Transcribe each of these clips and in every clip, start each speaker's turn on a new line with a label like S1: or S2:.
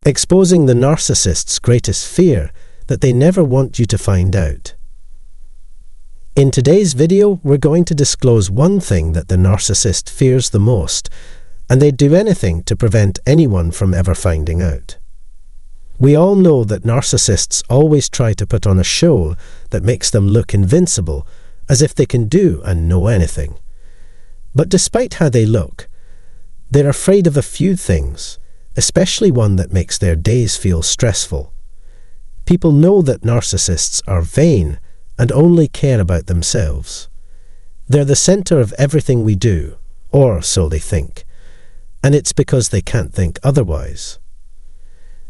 S1: exposing the narcissist's greatest fear that they never want you to find out. In today's video, we're going to disclose one thing that the narcissist fears the most, and they'd do anything to prevent anyone from ever finding out. We all know that narcissists always try to put on a show that makes them look invincible, as if they can do and know anything. But despite how they look, they're afraid of a few things, especially one that makes their days feel stressful. People know that narcissists are vain and only care about themselves. They're the center of everything we do, or so they think, and it's because they can't think otherwise.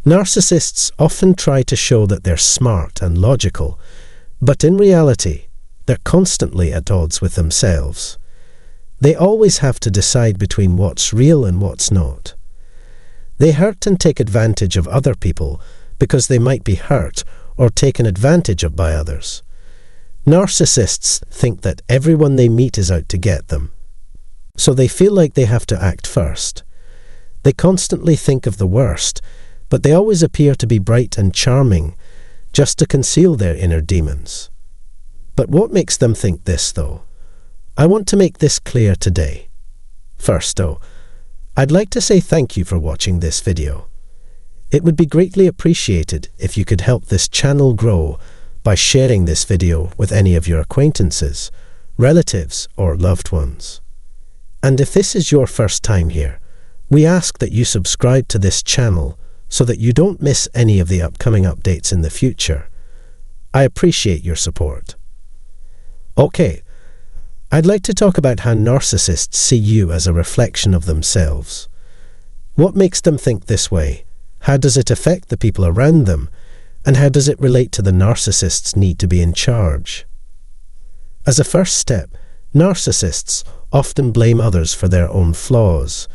S1: Narcissists often try to show that they're smart and logical, but in reality, they're constantly at odds with themselves. They always have to decide between what's real and what's not. They hurt and take advantage of other people because they might be hurt or taken advantage of by others. Narcissists think that everyone they meet is out to get them, so they feel like they have to act first. They constantly think of the worst, but they always appear to be bright and charming, just to conceal their inner demons. But what makes them think this, though? I want to make this clear today. First, though, I'd like to say thank you for watching this video. It would be greatly appreciated if you could help this channel grow by sharing this video with any of your acquaintances, relatives, or loved ones. And if this is your first time here, we ask that you subscribe to this channel so that you don't miss any of the upcoming updates in the future. I appreciate your support. Okay, I'd like to talk about how narcissists see you as a reflection of themselves. What makes them think this way? How does it affect the people around them? And how does it relate to the narcissist's need to be in charge? As a first step, narcissists often blame others for their own flaws,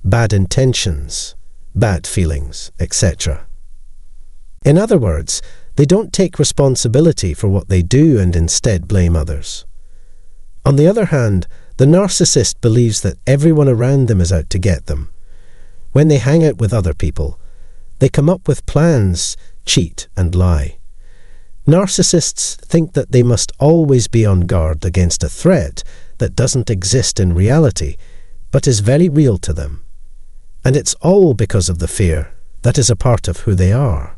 S1: bad intentions, bad feelings, etc. In other words, they don't take responsibility for what they do and instead blame others. On the other hand, the narcissist believes that everyone around them is out to get them. When they hang out with other people, they come up with plans, cheat, and lie. Narcissists think that they must always be on guard against a threat that doesn't exist in reality, but is very real to them. And it's all because of the fear that is a part of who they are.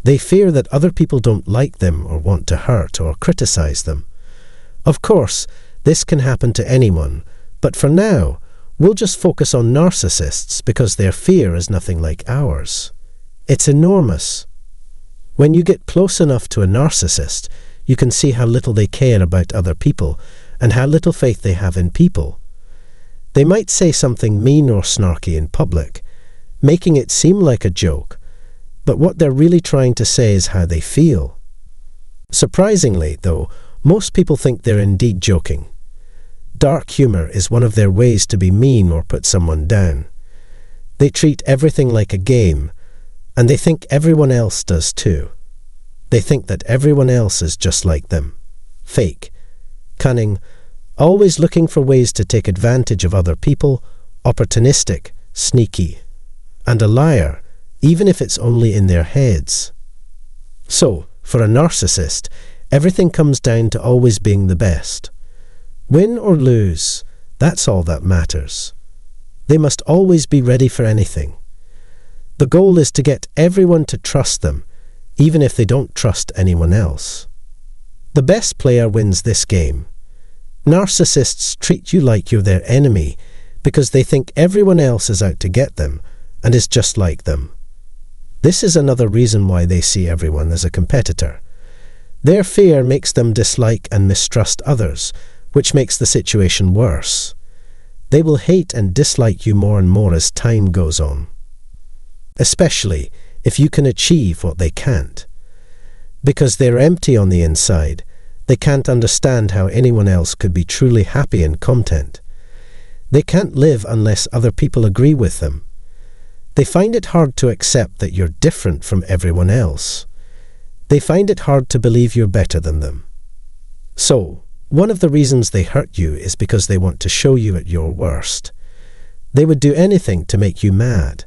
S1: They fear that other people don't like them or want to hurt or criticize them. Of course, this can happen to anyone, but for now, we'll just focus on narcissists because their fear is nothing like ours. It's enormous. When you get close enough to a narcissist, you can see how little they care about other people and how little faith they have in people. They might say something mean or snarky in public, making it seem like a joke, but what they're really trying to say is how they feel. Surprisingly, though, most people think they're indeed joking. Dark humor is one of their ways to be mean or put someone down. They treat everything like a game, and they think everyone else does too. They think that everyone else is just like them. Fake, cunning, always looking for ways to take advantage of other people, opportunistic, sneaky, and a liar, even if it's only in their heads. So, for a narcissist, everything comes down to always being the best. Win or lose, that's all that matters. They must always be ready for anything. The goal is to get everyone to trust them, even if they don't trust anyone else. The best player wins this game. Narcissists treat you like you're their enemy because they think everyone else is out to get them and is just like them. This is another reason why they see everyone as a competitor. Their fear makes them dislike and mistrust others, which makes the situation worse. They will hate and dislike you more and more as time goes on, especially if you can achieve what they can't. Because they're empty on the inside, they can't understand how anyone else could be truly happy and content. They can't live unless other people agree with them. They find it hard to accept that you're different from everyone else. They find it hard to believe you're better than them. So, one of the reasons they hurt you is because they want to show you at your worst. They would do anything to make you mad.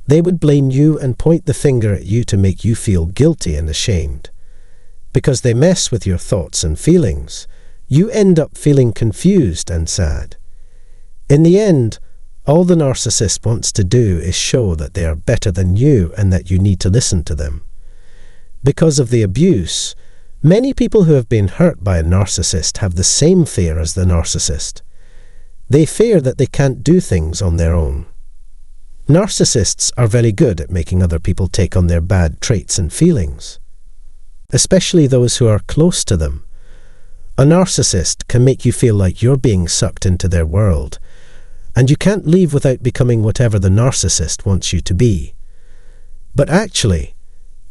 S1: They would blame you and point the finger at you to make you feel guilty and ashamed. Because they mess with your thoughts and feelings, you end up feeling confused and sad. In the end, all the narcissist wants to do is show that they are better than you and that you need to listen to them. Because of the abuse, many people who have been hurt by a narcissist have the same fear as the narcissist. They fear that they can't do things on their own. Narcissists are very good at making other people take on their bad traits and feelings, especially those who are close to them. A narcissist can make you feel like you're being sucked into their world, and you can't leave without becoming whatever the narcissist wants you to be. But actually,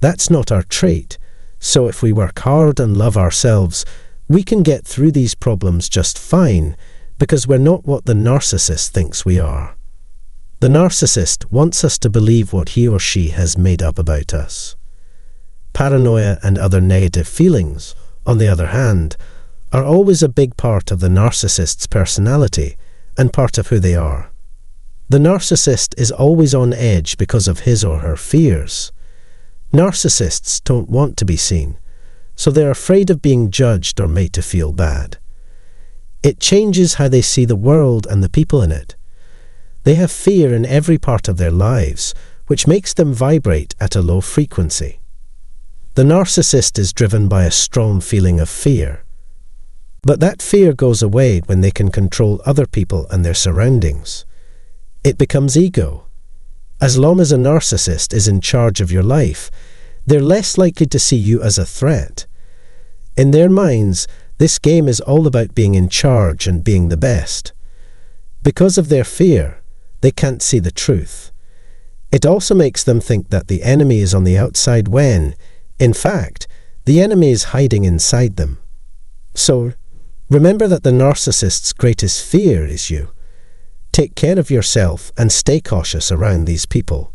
S1: that's not our trait, so if we work hard and love ourselves, we can get through these problems just fine, because we're not what the narcissist thinks we are. The narcissist wants us to believe what he or she has made up about us. Paranoia and other negative feelings, on the other hand, are always a big part of the narcissist's personality and part of who they are. The narcissist is always on edge because of his or her fears. Narcissists don't want to be seen, so they're afraid of being judged or made to feel bad. It changes how they see the world and the people in it. They have fear in every part of their lives, which makes them vibrate at a low frequency. The narcissist is driven by a strong feeling of fear. But that fear goes away when they can control other people and their surroundings. It becomes ego. As long as a narcissist is in charge of your life, they're less likely to see you as a threat. In their minds, this game is all about being in charge and being the best. Because of their fear, they can't see the truth. It also makes them think that the enemy is on the outside when, in fact, the enemy is hiding inside them. So, remember that the narcissist's greatest fear is you. Take care of yourself and stay cautious around these people.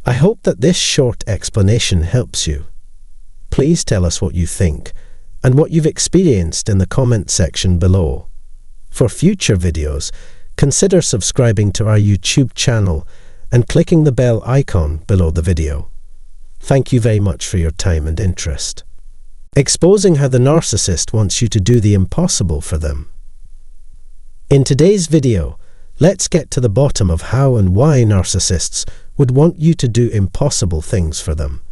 S1: I hope that this short explanation helps you. Please tell us what you think and what you've experienced in the comment section below. For future videos, consider subscribing to our YouTube channel and clicking the bell icon below the video. Thank you very much for your time and interest. Exposing how the narcissist wants you to do the impossible for them. In today's video, let's get to the bottom of how and why narcissists would want you to do impossible things for them.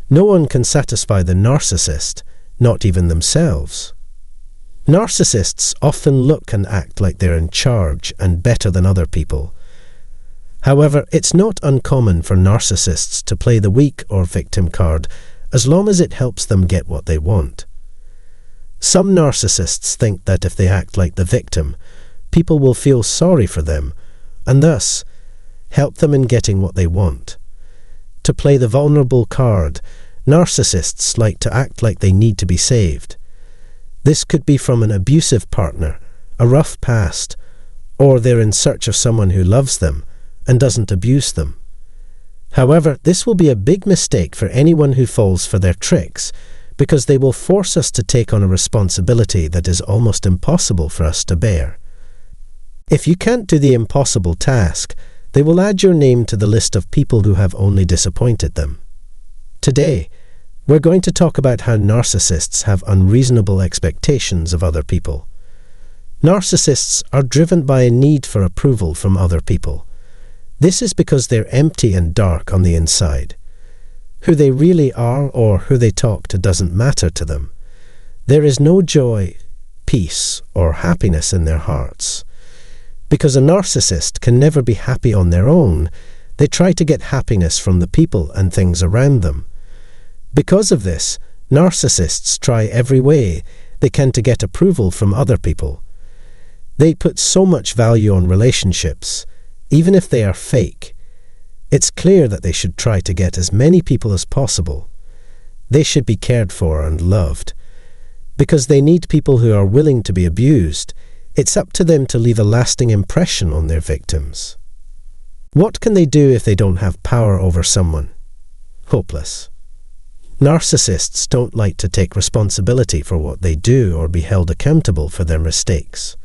S1: No one can satisfy the narcissist, not even themselves. Narcissists often look and act like they're in charge and better than other people. However, it's not uncommon for narcissists to play the weak or victim card as long as it helps them get what they want. Some narcissists think that if they act like the victim, people will feel sorry for them and thus help them in getting what they want. To play the vulnerable card, narcissists like to act like they need to be saved. This could be from an abusive partner, a rough past, or they're in search of someone who loves them and doesn't abuse them. However, this will be a big mistake for anyone who falls for their tricks, because they will force us to take on a responsibility that is almost impossible for us to bear. If you can't do the impossible task, they will add your name to the list of people who have only disappointed them. Today, we're going to talk about how narcissists have unreasonable expectations of other people. Narcissists are driven by a need for approval from other people. This is because they're empty and dark on the inside. Who they really are or who they talk to doesn't matter to them. There is no joy, peace, or happiness in their hearts. Because a narcissist can never be happy on their own, they try to get happiness from the people and things around them. Because of this, narcissists try every way they can to get approval from other people. They put so much value on relationships, even if they are fake. It's clear that they should try to get as many people as possible. They should be cared for and loved. Because they need people who are willing to be abused, it's up to them to leave a lasting impression on their victims. What can they do if they don't have power over someone? Hopeless. Narcissists don't like to take responsibility for what they do or be held accountable for their mistakes.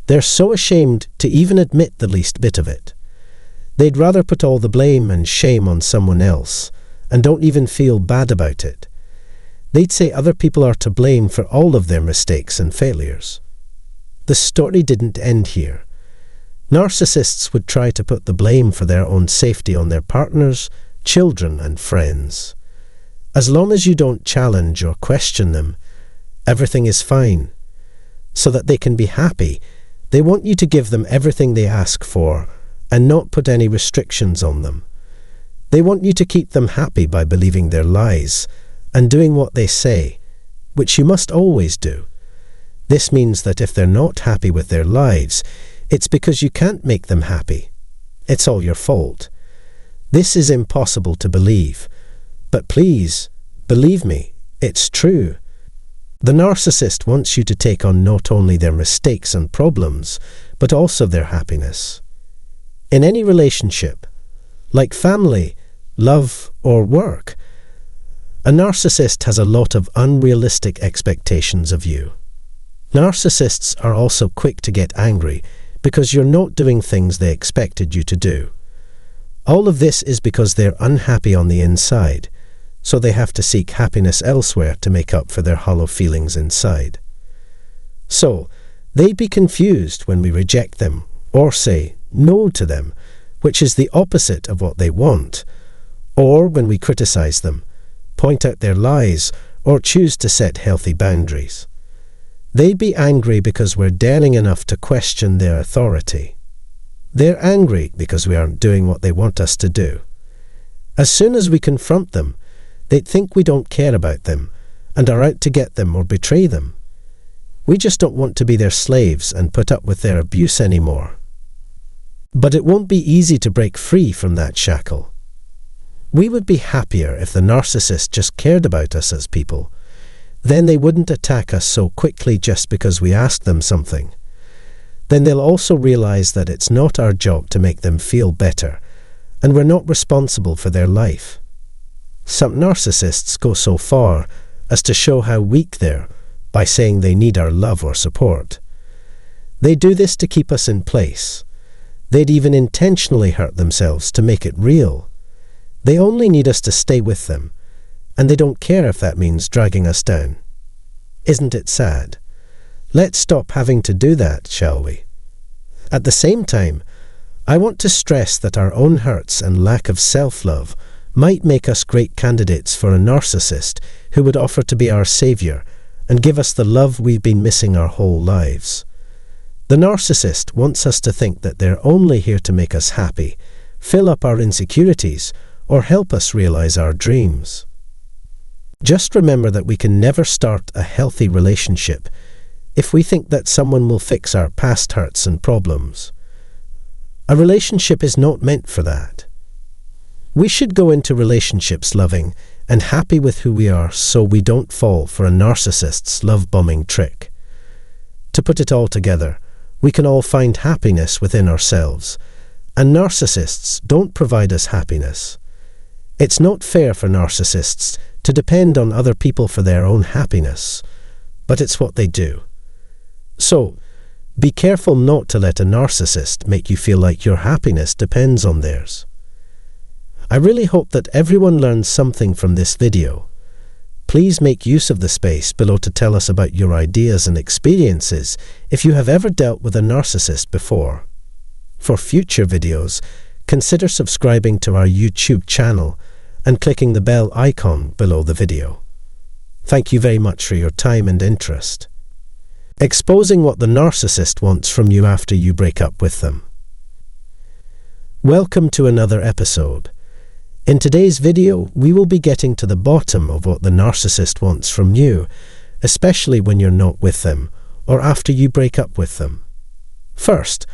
S1: They're so ashamed to even admit the least bit of it. They'd rather put all the blame and shame on someone else and don't even feel bad about it. They'd say other people are to blame for all of their mistakes and failures. The story didn't end here. Narcissists would try to put the blame for their own safety on their partners, children, and friends. As long as you don't challenge or question them, everything is fine. So that they can be happy, they want you to give them everything they ask for and not put any restrictions on them. They want you to keep them happy by believing their lies and doing what they say, which you must always do. This means that if they're not happy with their lives, it's because you can't make them happy. It's all your fault. This is impossible to believe, but please, believe me, it's true. The narcissist wants you to take on not only their mistakes and problems, but also their happiness. In any relationship, like family, love, or work, a narcissist has a lot of unrealistic expectations of you. Narcissists are also quick to get angry because you're not doing things they expected you to do. All of this is because they're unhappy on the inside, so they have to seek happiness elsewhere to make up for their hollow feelings inside. So, they'd be confused when we reject them or say no to them, which is the opposite of what they want, or when we criticize them, point out their lies, or choose to set healthy boundaries. They'd be angry because we're daring enough to question their authority. They're angry because we aren't doing what they want us to do. As soon as we confront them, they'd think we don't care about them and are out to get them or betray them. We just don't want to be their slaves and put up with their abuse anymore. But it won't be easy to break free from that shackle. We would be happier if the narcissist just cared about us as people. Then they wouldn't attack us so quickly just because we asked them something. Then they'll also realize that it's not our job to make them feel better, and we're not responsible for their life. Some narcissists go so far as to show how weak they're by saying they need our love or support. They do this to keep us in place. They'd even intentionally hurt themselves to make it real. They only need us to stay with them, and they don't care if that means dragging us down. Isn't it sad? Let's stop having to do that, shall we? At the same time, I want to stress that our own hurts and lack of self-love might make us great candidates for a narcissist who would offer to be our savior and give us the love we've been missing our whole lives. The narcissist wants us to think that they're only here to make us happy, fill up our insecurities, or help us realize our dreams. Just remember that we can never start a healthy relationship if we think that someone will fix our past hurts and problems. A relationship is not meant for that. We should go into relationships loving and happy with who we are so we don't fall for a narcissist's love-bombing trick. To put it all together, we can all find happiness within ourselves, and narcissists don't provide us happiness. It's not fair for narcissists to depend on other people for their own happiness, but it's what they do. So, be careful not to let a narcissist make you feel like your happiness depends on theirs. I really hope that everyone learns something from this video. Please make use of the space below to tell us about your ideas and experiences if you have ever dealt with a narcissist before. For future videos, consider subscribing to our YouTube channel and clicking the bell icon below the video. Thank you very much for your time and interest. Exposing what the narcissist wants from you after you break up with them. Welcome to another episode. In today's video, we will be getting to the bottom of what the narcissist wants from you, especially when you're not with them or after you break up with them. First,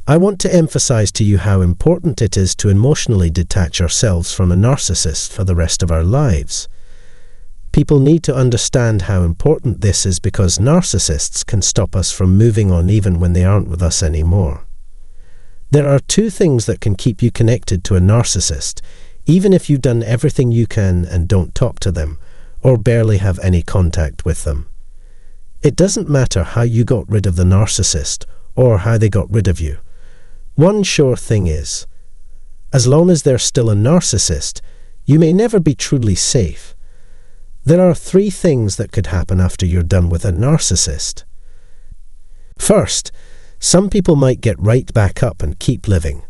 S1: I want to emphasize to you how important it is to emotionally detach ourselves from a narcissist for the rest of our lives. People need to understand how important this is because narcissists can stop us from moving on even when they aren't with us anymore. There are two things that can keep you connected to a narcissist, even if you've done everything you can and don't talk to them, or barely have any contact with them. It doesn't matter how you got rid of the narcissist, or how they got rid of you. One sure thing is, As long as they're still a narcissist, you may never be truly safe. There are 3 things that could happen after you're done with a narcissist. First, some people might get right back up and keep living.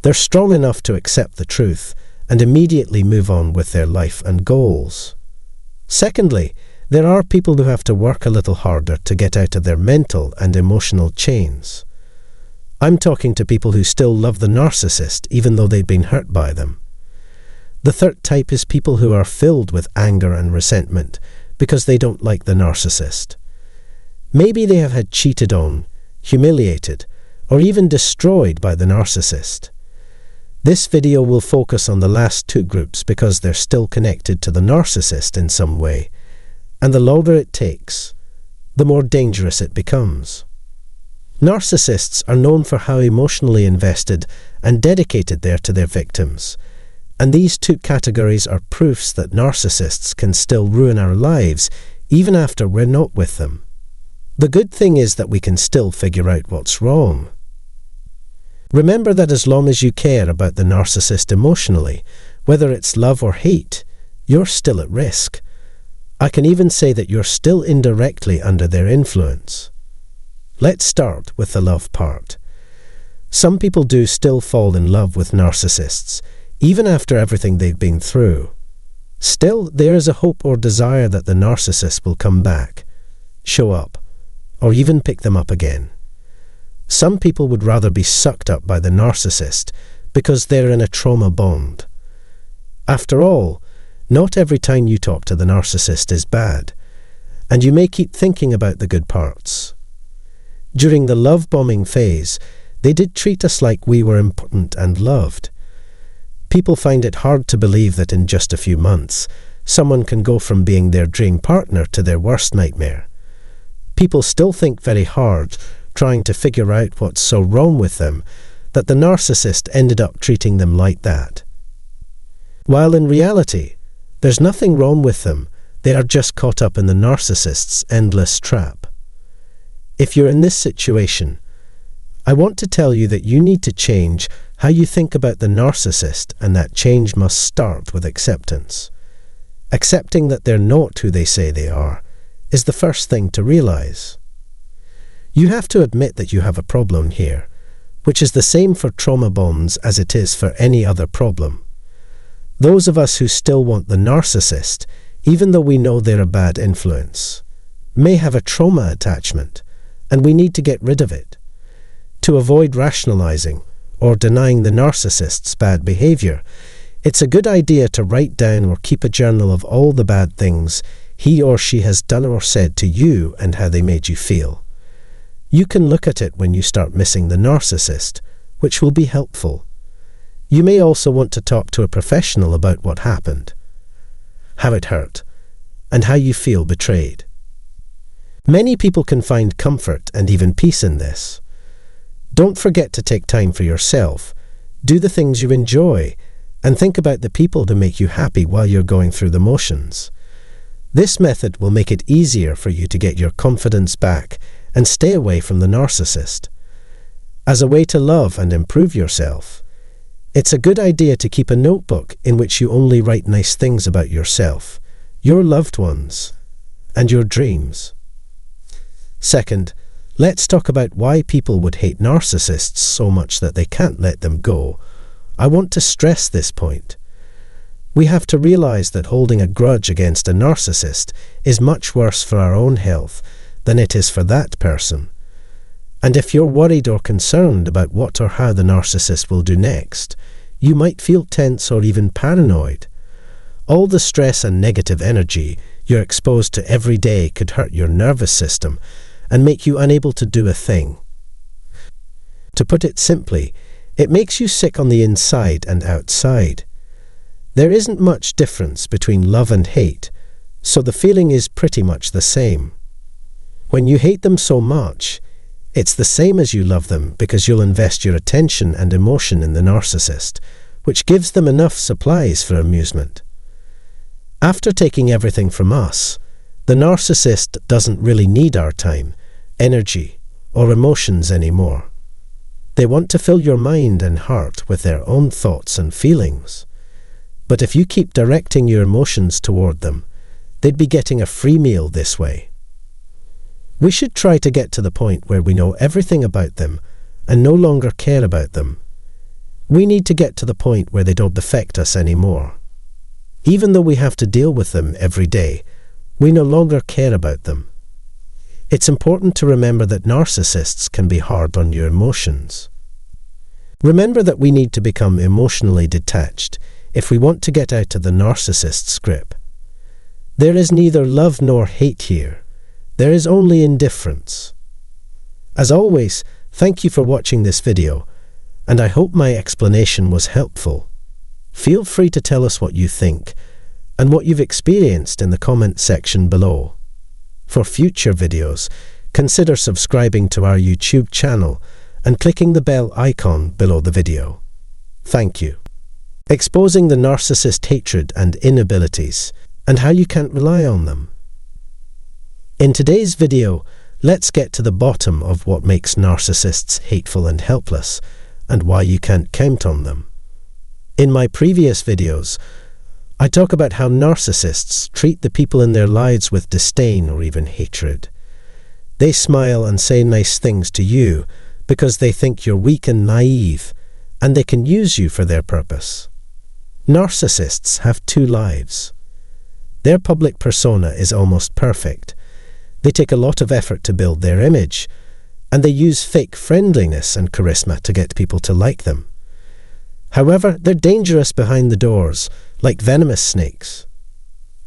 S1: They're strong enough to accept the truth and immediately move on with their life and goals. Secondly, there are people who have to work a little harder to get out of their mental and emotional chains. I'm talking to people who still love the narcissist even though they've been hurt by them. The third type is people who are filled with anger and resentment because they don't like the narcissist. Maybe they have had cheated on, humiliated, or even destroyed by the narcissist. This video will focus on the last 2 groups because they're still connected to the narcissist in some way, and the longer it takes, the more dangerous it becomes. Narcissists are known for how emotionally invested and dedicated they are to their victims, and these 2 categories are proofs that narcissists can still ruin our lives even after we're not with them. The good thing is that we can still figure out what's wrong. Remember that as long as you care about the narcissist emotionally, whether it's love or hate, you're still at risk. I can even say that you're still indirectly under their influence. Let's start with the love part. Some people do still fall in love with narcissists, even after everything they've been through. Still, there is a hope or desire that the narcissist will come back, show up, or even pick them up again. Some people would rather be sucked up by the narcissist because they're in a trauma bond. After all, not every time you talk to the narcissist is bad, and you may keep thinking about the good parts. During the love bombing phase, they did treat us like we were important and loved. People find it hard to believe that in just a few months, someone can go from being their dream partner to their worst nightmare. People still think very hard, trying to figure out what's so wrong with them, that the narcissist ended up treating them like that. While in reality, there's nothing wrong with them, they are just caught up in the narcissist's endless trap. If you're in this situation, I want to tell you that you need to change how you think about the narcissist, and that change must start with acceptance. Accepting that they're not who they say they are is the first thing to realize. You have to admit that you have a problem here, which is the same for trauma bonds as it is for any other problem. Those of us who still want the narcissist, even though we know they're a bad influence, may have a trauma attachment, and we need to get rid of it. To avoid rationalizing or denying the narcissist's bad behavior, it's a good idea to write down or keep a journal of all the bad things he or she has done or said to you and how they made you feel. You can look at it when you start missing the narcissist, which will be helpful. You may also want to talk to a professional about what happened, how it hurt, and how you feel betrayed. Many people can find comfort and even peace in this. Don't forget to take time for yourself, do the things you enjoy, and think about the people who make you happy while you're going through the motions. This method will make it easier for you to get your confidence back and stay away from the narcissist. As a way to love and improve yourself, it's a good idea to keep a notebook in which you only write nice things about yourself, your loved ones, and your dreams. Second, let's talk about why people would hate narcissists so much that they can't let them go. I want to stress this point. We have to realize that holding a grudge against a narcissist is much worse for our own health than it is for that person. And if you're worried or concerned about what or how the narcissist will do next, you might feel tense or even paranoid. All the stress and negative energy you're exposed to every day could hurt your nervous system and make you unable to do a thing. To put it simply, it makes you sick on the inside and outside. There isn't much difference between love and hate, so the feeling is pretty much the same. When you hate them so much, it's the same as you love them because you'll invest your attention and emotion in the narcissist, which gives them enough supplies for amusement. After taking everything from us, the narcissist doesn't really need our time, energy, or emotions anymore. They want to fill your mind and heart with their own thoughts and feelings. But if you keep directing your emotions toward them, they'd be getting a free meal this way. We should try to get to the point where we know everything about them and no longer care about them. We need to get to the point where they don't affect us anymore. Even though we have to deal with them every day, we no longer care about them. It's important to remember that narcissists can be hard on your emotions. Remember that we need to become emotionally detached if we want to get out of the narcissist's grip. There is neither love nor hate here. There is only indifference. As always, thank you for watching this video, and I hope my explanation was helpful. Feel free to tell us what you think and what you've experienced in the comment section below. For future videos, consider subscribing to our YouTube channel and clicking the bell icon below the video. Thank you. Exposing the narcissist hatred and inabilities, and how you can't rely on them. In today's video, let's get to the bottom of what makes narcissists hateful and helpless, and why you can't count on them. In my previous videos, I talk about how narcissists treat the people in their lives with disdain or even hatred. They smile and say nice things to you because they think you're weak and naive, and they can use you for their purpose. Narcissists have two lives. Their public persona is almost perfect. They take a lot of effort to build their image, and they use fake friendliness and charisma to get people to like them. However, they're dangerous behind the doors, like venomous snakes.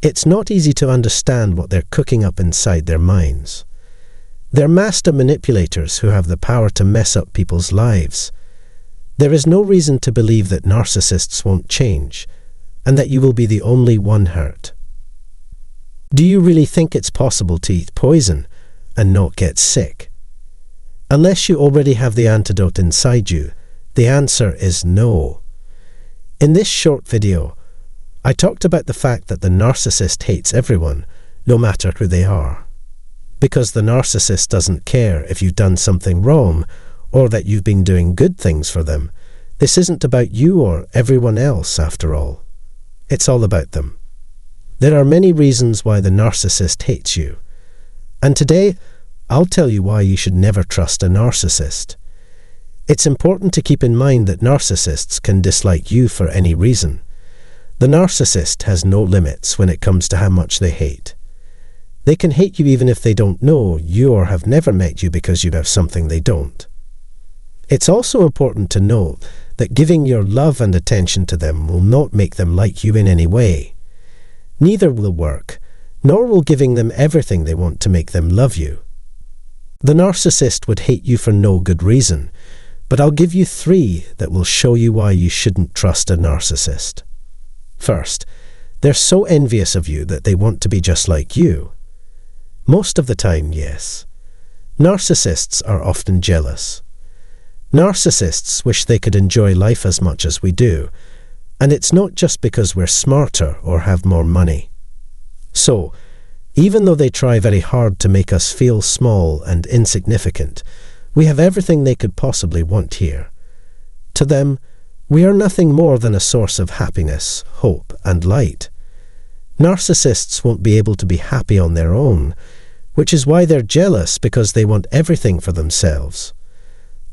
S1: It's not easy to understand what they're cooking up inside their minds. They're master manipulators who have the power to mess up people's lives. There is no reason to believe that narcissists won't change, and that you will be the only one hurt. Do you really think it's possible to eat poison and not get sick? Unless you already have the antidote inside you, the answer is no. In this short video, I talked about the fact that the narcissist hates everyone, no matter who they are. Because the narcissist doesn't care if you've done something wrong or that you've been doing good things for them. This isn't about you or everyone else, after all. It's all about them. There are many reasons why the narcissist hates you. And today, I'll tell you why you should never trust a narcissist. It's important to keep in mind that narcissists can dislike you for any reason. The narcissist has no limits when it comes to how much they hate. They can hate you even if they don't know you or have never met you because you have something they don't. It's also important to know that giving your love and attention to them will not make them like you in any way. Neither will work, nor will giving them everything they want to make them love you. The narcissist would hate you for no good reason, but I'll give you 3 that will show you why you shouldn't trust a narcissist. First, they're so envious of you that they want to be just like you. Most of the time, yes. Narcissists are often jealous. Narcissists wish they could enjoy life as much as we do, and it's not just because we're smarter or have more money. So, even though they try very hard to make us feel small and insignificant, we have everything they could possibly want here. To them, we are nothing more than a source of happiness, hope, and light. Narcissists won't be able to be happy on their own, which is why they're jealous, because they want everything for themselves.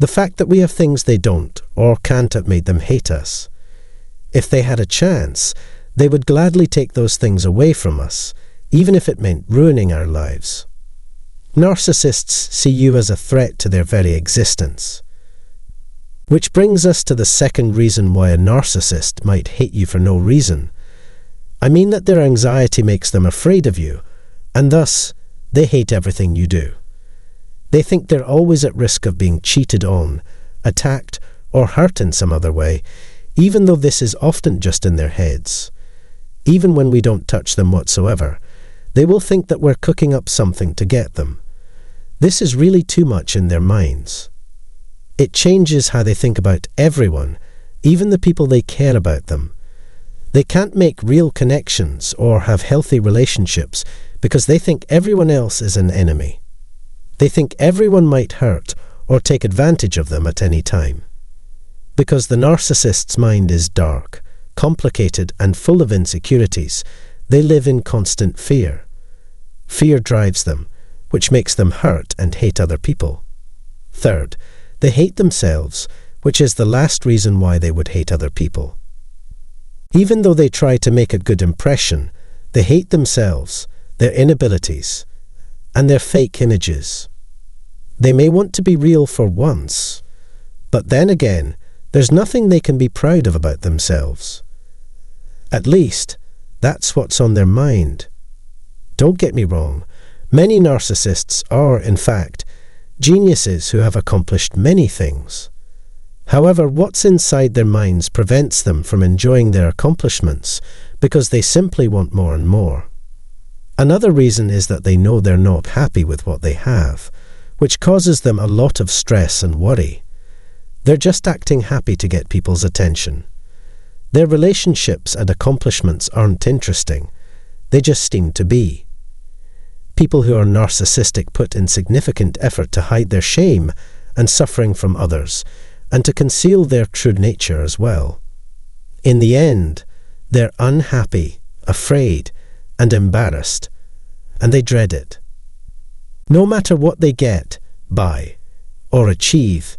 S1: The fact that we have things they don't or can't have made them hate us. If they had a chance, they would gladly take those things away from us, even if it meant ruining our lives. Narcissists see you as a threat to their very existence. Which brings us to the second reason why a narcissist might hate you for no reason. I mean that their anxiety makes them afraid of you, and thus they hate everything you do. They think they're always at risk of being cheated on, attacked, or hurt in some other way, even though this is often just in their heads. Even when we don't touch them whatsoever, they will think that we're cooking up something to get them. This is really too much in their minds. It changes how they think about everyone, even the people they care about them. They can't make real connections or have healthy relationships because they think everyone else is an enemy. They think everyone might hurt or take advantage of them at any time. Because the narcissist's mind is dark, complicated and full of insecurities, they live in constant fear. Fear drives them, which makes them hurt and hate other people. Third, they hate themselves, which is the last reason why they would hate other people. Even though they try to make a good impression, they hate themselves, their inabilities, and their fake images. They may want to be real for once, but then again, there's nothing they can be proud of about themselves. At least, that's what's on their mind. Don't get me wrong, many narcissists are, in fact, geniuses who have accomplished many things. However, what's inside their minds prevents them from enjoying their accomplishments because they simply want more and more. Another reason is that they know they're not happy with what they have, which causes them a lot of stress and worry. They're just acting happy to get people's attention. Their relationships and accomplishments aren't interesting. They just seem to be. People who are narcissistic put in significant effort to hide their shame and suffering from others, and to conceal their true nature as well. In the end, they're unhappy, afraid, and embarrassed, and they dread it. No matter what they get, buy, or achieve,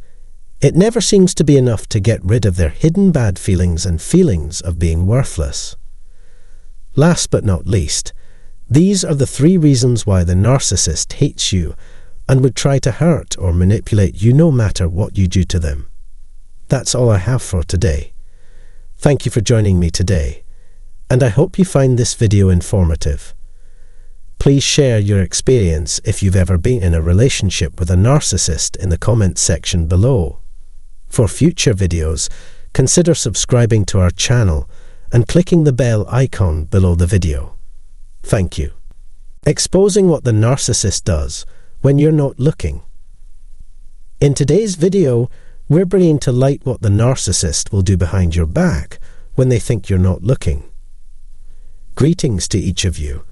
S1: it never seems to be enough to get rid of their hidden bad feelings and feelings of being worthless. Last but not least, these are the 3 reasons why the narcissist hates you and would try to hurt or manipulate you no matter what you do to them. That's all I have for today. Thank you for joining me today, and I hope you find this video informative. Please share your experience if you've ever been in a relationship with a narcissist in the comments section below. For future videos, consider subscribing to our channel and clicking the bell icon below the video. Thank you. Exposing what the narcissist does when you're not looking. In today's video, we're bringing to light what the narcissist will do behind your back when they think you're not looking. Greetings to each of you.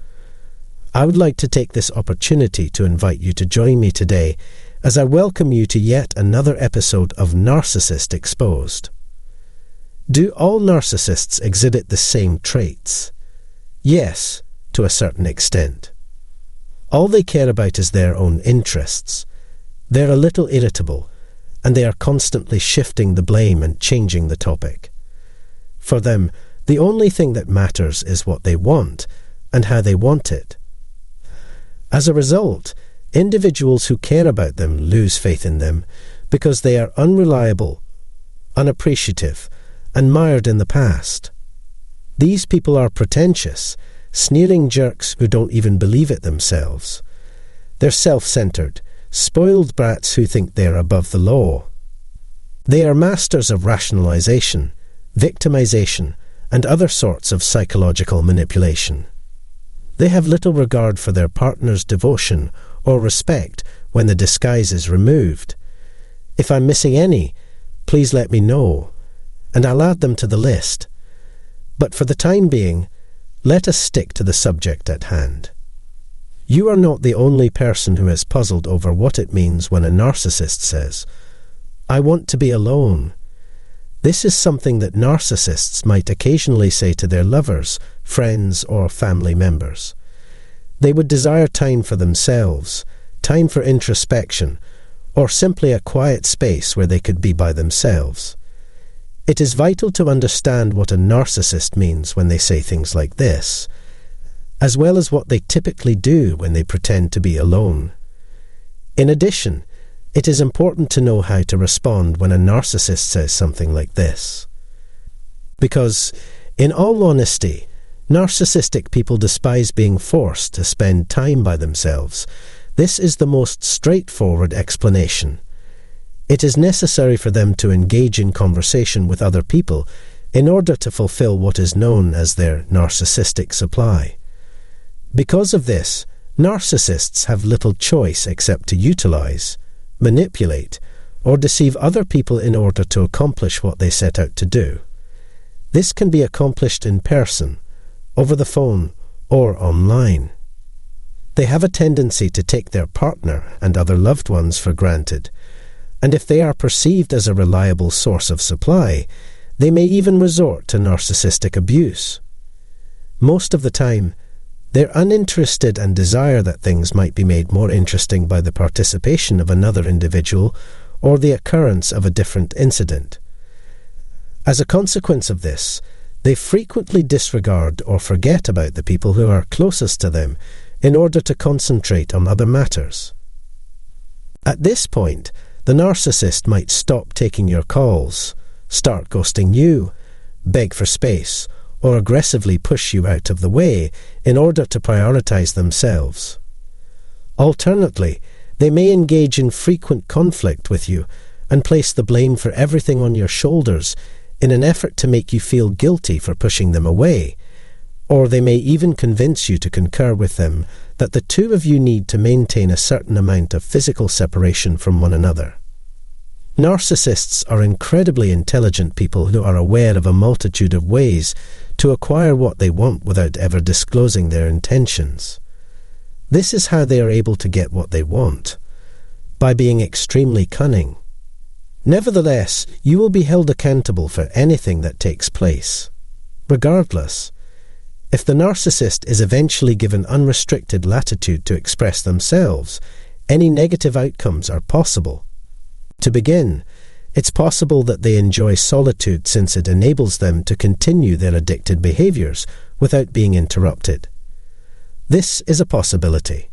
S1: I would like to take this opportunity to invite you to join me today as I welcome you to yet another episode of Narcissist Exposed. Do all narcissists exhibit the same traits? Yes, to a certain extent. All they care about is their own interests. They're a little irritable, and they are constantly shifting the blame and changing the topic. For them, the only thing that matters is what they want and how they want it. As a result, individuals who care about them lose faith in them because they are unreliable, unappreciative, and mired in the past. These people are pretentious, sneering jerks who don't even believe it themselves. They're self-centered, spoiled brats who think they're above the law. They are masters of rationalization, victimization, and other sorts of psychological manipulation. They have little regard for their partner's devotion or respect when the disguise is removed. If I'm missing any, please let me know, and I'll add them to the list. But for the time being, let us stick to the subject at hand. You are not the only person who is puzzled over what it means when a narcissist says, "I want to be alone." This is something that narcissists might occasionally say to their lovers, friends, or family members. They would desire time for themselves, time for introspection, or simply a quiet space where they could be by themselves. It is vital to understand what a narcissist means when they say things like this, as well as what they typically do when they pretend to be alone. In addition, it is important to know how to respond when a narcissist says something like this. Because, in all honesty, narcissistic people despise being forced to spend time by themselves. This is the most straightforward explanation. It is necessary for them to engage in conversation with other people in order to fulfill what is known as their narcissistic supply. Because of this, narcissists have little choice except to utilize, manipulate, or deceive other people in order to accomplish what they set out to do. This can be accomplished in person, over the phone, or online. They have a tendency to take their partner and other loved ones for granted, And if they are perceived as a reliable source of supply, they may even resort to narcissistic abuse. Most of the time, they're uninterested and desire that things might be made more interesting by the participation of another individual or the occurrence of a different incident. As a consequence of this, they frequently disregard or forget about the people who are closest to them in order to concentrate on other matters. At this point, the narcissist might stop taking your calls, start ghosting you, beg for space, or aggressively push you out of the way in order to prioritize themselves. Alternately, they may engage in frequent conflict with you and place the blame for everything on your shoulders in an effort to make you feel guilty for pushing them away, or they may even convince you to concur with them that the two of you need to maintain a certain amount of physical separation from one another. Narcissists are incredibly intelligent people who are aware of a multitude of ways to acquire what they want without ever disclosing their intentions. This is how they are able to get what they want, by being extremely cunning. Nevertheless, you will be held accountable for anything that takes place. Regardless, if the narcissist is eventually given unrestricted latitude to express themselves, any negative outcomes are possible. To begin, it's possible that they enjoy solitude since it enables them to continue their addicted behaviors without being interrupted. This is a possibility.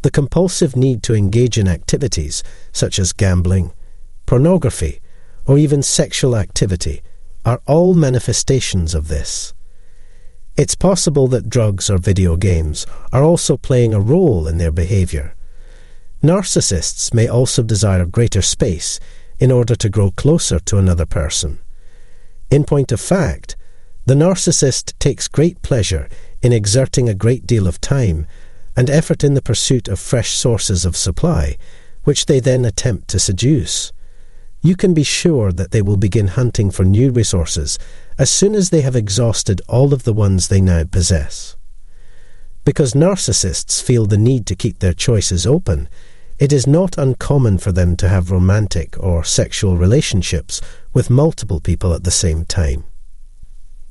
S1: The compulsive need to engage in activities such as gambling, pornography, or even sexual activity are all manifestations of this. It's possible that drugs or video games are also playing a role in their behavior. Narcissists may also desire greater space in order to grow closer to another person. In point of fact, the narcissist takes great pleasure in exerting a great deal of time and effort in the pursuit of fresh sources of supply, which they then attempt to seduce. You can be sure that they will begin hunting for new resources as soon as they have exhausted all of the ones they now possess. Because narcissists feel the need to keep their choices open, it is not uncommon for them to have romantic or sexual relationships with multiple people at the same time.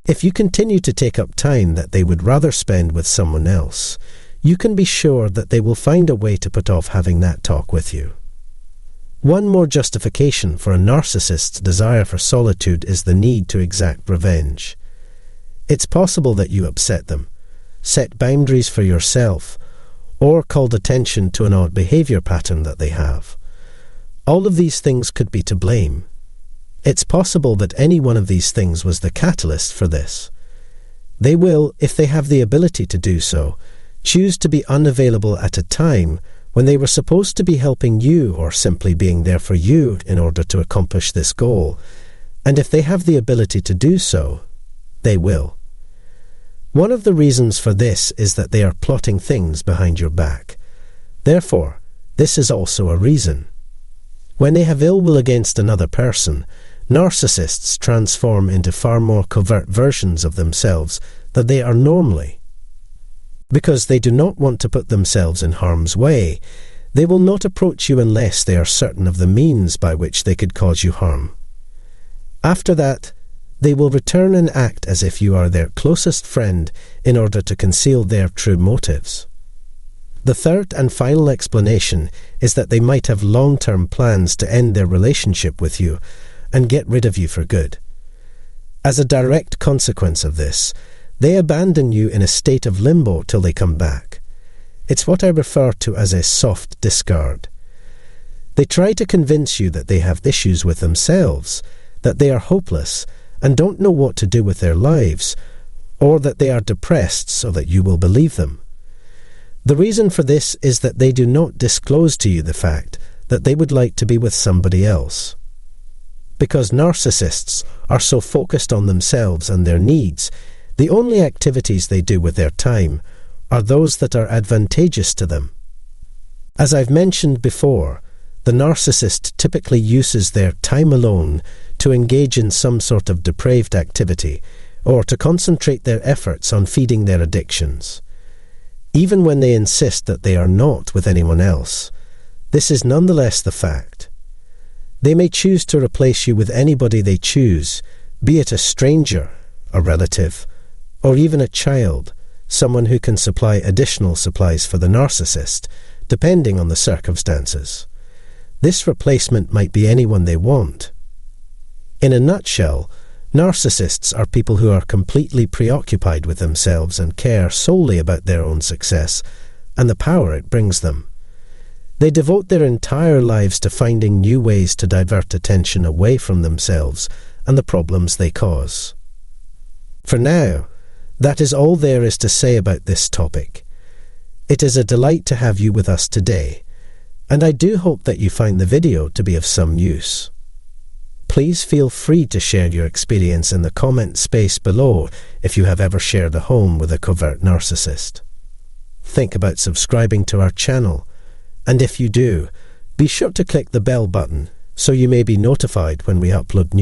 S1: If you continue to take up time that they would rather spend with someone else, you can be sure that they will find a way to put off having that talk with you. One more justification for a narcissist's desire for solitude is the need to exact revenge. It's possible that you upset them, set boundaries for yourself, or called attention to an odd behavior pattern that they have. All of these things could be to blame. It's possible that any one of these things was the catalyst for this. They will, if they have the ability to do so, choose to be unavailable at a time when they were supposed to be helping you or simply being there for you in order to accomplish this goal. And if they have the ability to do so, they will. One of the reasons for this is that they are plotting things behind your back. Therefore, this is also a reason. When they have ill will against another person, narcissists transform into far more covert versions of themselves than they are normally. Because they do not want to put themselves in harm's way, they will not approach you unless they are certain of the means by which they could cause you harm. After that, they will return and act as if you are their closest friend in order to conceal their true motives. The third and final explanation is that they might have long-term plans to end their relationship with you and get rid of you for good. As a direct consequence of this, they abandon you in a state of limbo till they come back. It's what I refer to as a soft discard. They try to convince you that they have issues with themselves, that they are hopeless and don't know what to do with their lives, or that they are depressed so that you will believe them. The reason for this is that they do not disclose to you the fact that they would like to be with somebody else. Because narcissists are so focused on themselves and their needs, the only activities they do with their time are those that are advantageous to them. As I've mentioned before, the narcissist typically uses their time alone to engage in some sort of depraved activity or to concentrate their efforts on feeding their addictions. Even when they insist that they are not with anyone else, this is nonetheless the fact. They may choose to replace you with anybody they choose, be it a stranger, a relative, or even a child, someone who can supply additional supplies for the narcissist, depending on the circumstances. This replacement might be anyone they want. In a nutshell, narcissists are people who are completely preoccupied with themselves and care solely about their own success and the power it brings them. They devote their entire lives to finding new ways to divert attention away from themselves and the problems they cause. For now, that is all there is to say about this topic. It is a delight to have you with us today, and I do hope that you find the video to be of some use. Please feel free to share your experience in the comment space below if you have ever shared a home with a covert narcissist. Think about subscribing to our channel, and if you do, be sure to click the bell button so you may be notified when we upload new